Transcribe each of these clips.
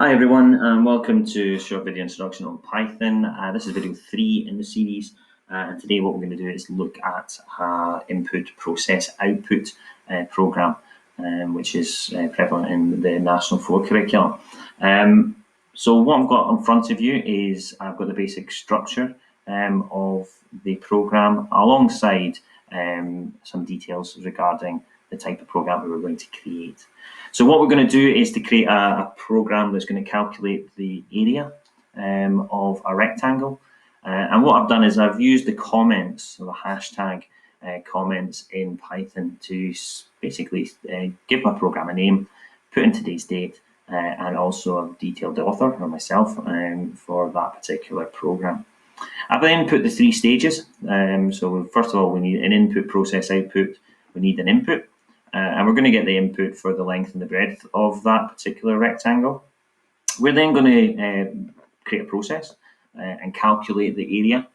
Hi everyone, and welcome to short video introduction on Python. This is video 3 in the series, and today what we're going to do is look at input process output program, which is prevalent in the National 4 curriculum. So what I've got in front of you is I've got the basic structure of the program alongside some details regarding the type of program that we're going to create. So what we're going to do is to create a program that's going to calculate the area of a rectangle. And what I've done is I've used the comments, so the hashtag comments in Python to basically give my program a name, put in today's date, and also a detailed author, or myself, for that particular program. I've then put the 3 stages. So first of all, we need an input, process, output. We need an input. And we're going to get the input for the length and the breadth of that particular rectangle. We're then going to create a process and calculate the area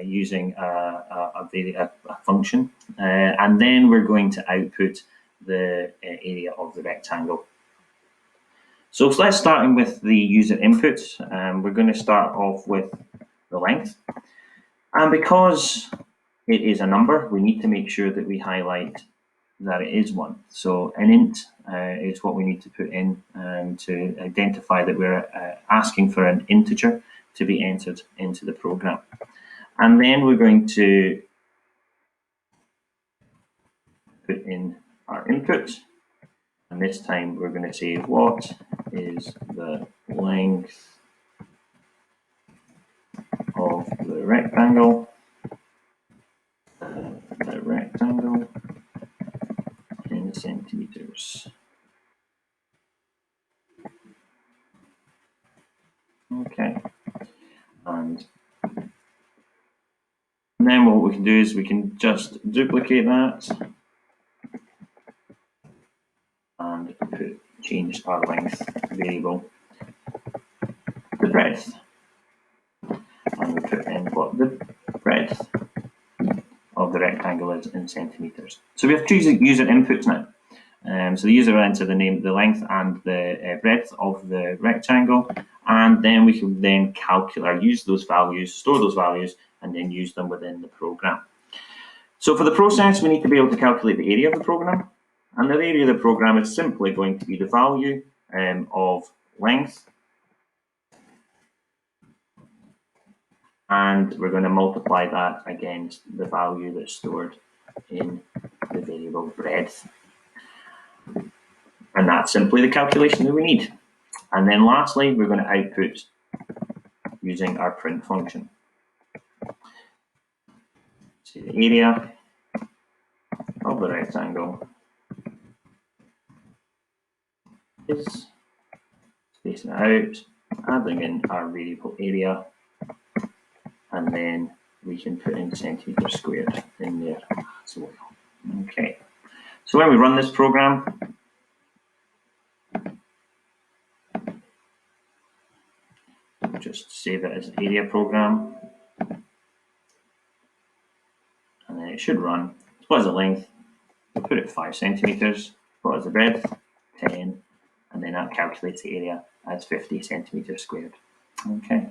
using a function. And then we're going to output the area of the rectangle. So let's start with the user input. We're going to start off with the length. And because it is a number, we need to make sure that we highlight that it is one. So an int is what we need to put in to identify that we're asking for an integer to be entered into the program. And then we're going to put in our input. And this time we're going to say, what is the length of the rectangle? The rectangle in centimeters. Okay. And then what we can do is we can just duplicate that and change our length variable to breadth. And we put in what the breadth of the rectangle is in centimeters. So we have 2 user inputs now. So the user will enter the length and the breadth of the rectangle, and then we can then calculate or use those values, store those values, and then use them within the program. So for the process, we need to be able to calculate the area of the program, and the area of the program is simply going to be the value of length, and we're going to multiply that against the value that's stored in the variable breadth. And that's simply the calculation that we need. And then lastly, we're going to output using our print function. So the area of the rectangle is spacing it out, adding in our variable area, and then we can put in centimeters squared in there as well. Okay, so when we run this program, just save it as area program, and then it should run. What is the length? We'll put it 5 centimeters. What is the breadth? 10, and then that calculates the area as 50 centimeters squared. Okay,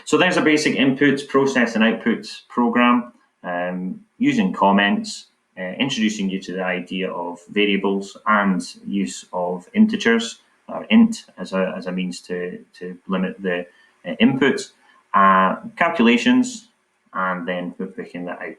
so there's a basic input, process, and output program using comments, introducing you to the idea of variables and use of integers, or int as a means to limit the input, calculations, and then we're picking the output.